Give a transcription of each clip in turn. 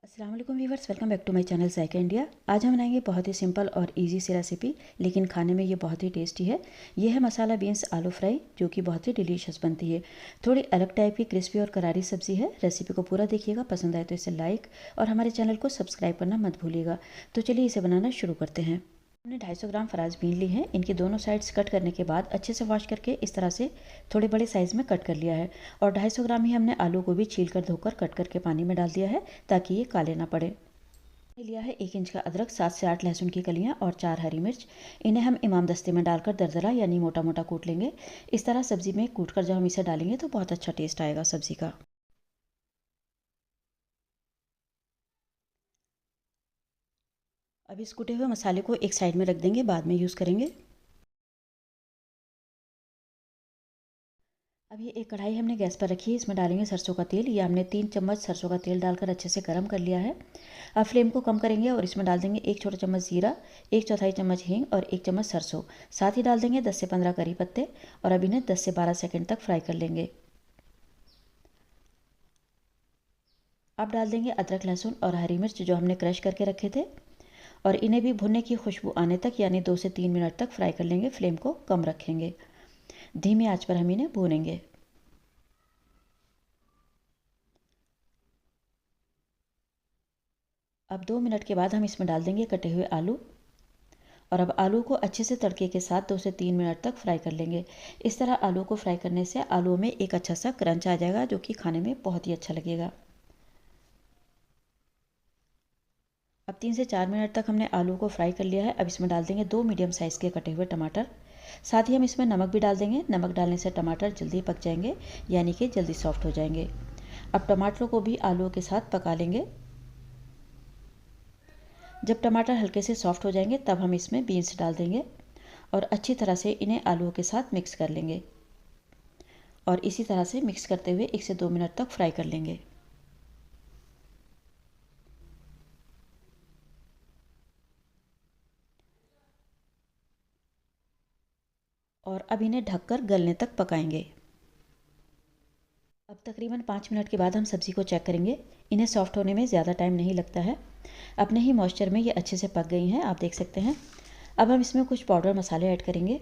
अस्सलाम वालेकुम viewers, welcome back to my channel Zaika India. आज हम बनाएंगे बहुत ही सिंपल और इजी सी रेसिपी, लेकिन खाने में ये बहुत ही टेस्टी है। ये है मसाला बीन्स आलू फ्राई, जो कि बहुत ही डिलीशियस बनती है। थोड़ी अलग टाइप की क्रिस्पी और करारी सब्जी है। रेसिपी को पूरा देखिएगा, पसंद आए तो इसे लाइक और हमारे चैनल को सब्सक्राइब करना मत भूलिएगा। तो चलिए इसे बनाना शुरू करते हैं। हमने 250 ग्राम फ्राज बीन ली है। इनकी दोनों साइड्स कट करने के बाद अच्छे से वॉश करके इस तरह से थोड़े बड़े साइज़ में कट कर लिया है। और 250 ग्राम ही हमने आलू को भी छील कर धोकर कट करके पानी में डाल दिया है, ताकि ये काले ना पड़े। लिया है 1 इंच का अदरक, 7 से 8 लहसुन की कलियां और 4 हरी मिर्च। इन्हें हम इमाम दस्ते में डालकर दरदरा यानी मोटा मोटा कूट लेंगे। इस तरह सब्जी में कूट कर जब हम इसे डालेंगे तो बहुत अच्छा टेस्ट आएगा सब्जी का। अब इस कूटे हुए मसाले को एक साइड में रख देंगे, बाद में यूज़ करेंगे। अब ये एक कढ़ाई हमने गैस पर रखी है, इसमें डालेंगे सरसों का तेल। ये हमने 3 चम्मच सरसों का तेल डालकर अच्छे से गर्म कर लिया है। अब फ्लेम को कम करेंगे और इसमें डाल देंगे 1 छोटा चम्मच जीरा, 1/4 चम्मच हींग और 1 चम्मच सरसों। साथ ही डाल देंगे 10 से 15 करी पत्ते और अब इन्हें 10 से 12 सेकंड तक फ्राई कर लेंगे। अब डाल देंगे अदरक लहसुन और हरी मिर्च जो हमने क्रश करके रखे थे, और इन्हें भी भुनने की खुशबू आने तक यानी 2 से 3 मिनट तक फ्राई कर लेंगे। फ्लेम को कम रखेंगे, धीमी आंच पर हम इन्हें भूनेंगे। अब 2 मिनट के बाद हम इसमें डाल देंगे कटे हुए आलू, और अब आलू को अच्छे से तड़के के साथ 2 से 3 मिनट तक फ्राई कर लेंगे। इस तरह आलू को फ्राई करने से आलूओं में एक अच्छा सा क्रंच आ जाएगा, जो कि खाने में बहुत ही अच्छा लगेगा। अब 3 से 4 मिनट तक हमने आलू को फ्राई कर लिया है। अब इसमें डाल देंगे 2 मीडियम साइज़ के कटे हुए टमाटर। साथ ही हम इसमें नमक भी डाल देंगे। नमक डालने से टमाटर जल्दी पक जाएंगे, यानी कि जल्दी सॉफ्ट हो जाएंगे। अब टमाटरों को भी आलूओं के साथ पका लेंगे। जब टमाटर हल्के से सॉफ्ट हो जाएंगे तब हम इसमें बीन्स डाल देंगे और अच्छी तरह से इन्हें आलूओं के साथ मिक्स कर लेंगे। और इसी तरह से मिक्स करते हुए 1 से 2 मिनट तक फ्राई कर लेंगे। और अब इन्हें ढककर गलने तक पकाएंगे। अब तकरीबन 5 मिनट के बाद हम सब्ज़ी को चेक करेंगे। इन्हें सॉफ्ट होने में ज़्यादा टाइम नहीं लगता है। अपने ही मॉइस्चर में ये अच्छे से पक गई हैं, आप देख सकते हैं। अब हम इसमें कुछ पाउडर मसाले ऐड करेंगे।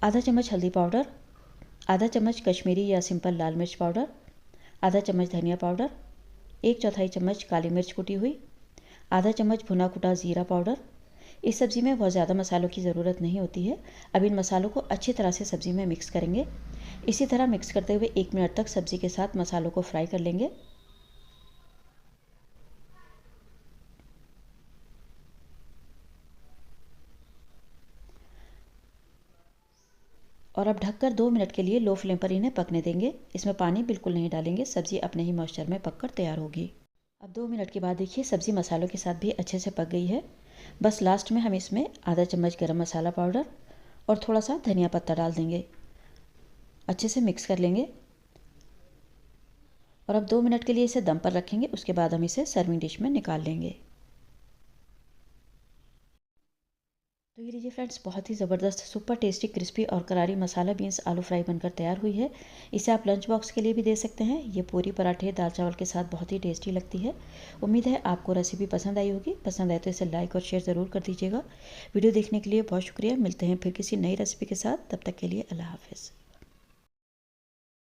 आधा चम्मच हल्दी पाउडर, आधा चम्मच कश्मीरी या सिंपल लाल मिर्च पाउडर, आधा चम्मच धनिया पाउडर, 1/4 चम्मच काली मिर्च कुटी हुई, आधा चम्मच भुना कुटा ज़ीरा पाउडर। इस सब्ज़ी में बहुत ज़्यादा मसालों की ज़रूरत नहीं होती है। अब इन मसालों को अच्छी तरह से सब्ज़ी में मिक्स करेंगे। इसी तरह मिक्स करते हुए 1 मिनट तक सब्ज़ी के साथ मसालों को फ्राई कर लेंगे। और अब ढककर 2 मिनट के लिए लो फ्लेम पर इन्हें पकने देंगे। इसमें पानी बिल्कुल नहीं डालेंगे, सब्ज़ी अपने ही मॉइस्चर में पककर तैयार होगी। अब 2 मिनट के बाद देखिए सब्ज़ी मसालों के साथ भी अच्छे से पक गई है। बस लास्ट में हम इसमें आधा चम्मच गरम मसाला पाउडर और थोड़ा सा धनिया पत्ता डाल देंगे। अच्छे से मिक्स कर लेंगे और अब 2 मिनट के लिए इसे दम पर रखेंगे। उसके बाद हम इसे सर्विंग डिश में निकाल लेंगे। तो ये लीजिए फ्रेंड्स, बहुत ही ज़बरदस्त सुपर टेस्टी क्रिस्पी और करारी मसाला बीन्स आलू फ्राई बनकर तैयार हुई है। इसे आप लंच बॉक्स के लिए भी दे सकते हैं। ये पूरी पराठे दाल चावल के साथ बहुत ही टेस्टी लगती है। उम्मीद है आपको रेसिपी पसंद आई होगी। पसंद आए तो इसे लाइक और शेयर ज़रूर कर दीजिएगा। वीडियो देखने के लिए बहुत शुक्रिया। मिलते हैं फिर किसी नई रेसिपी के साथ। तब तक के लिए अल्लाह हाफिज़।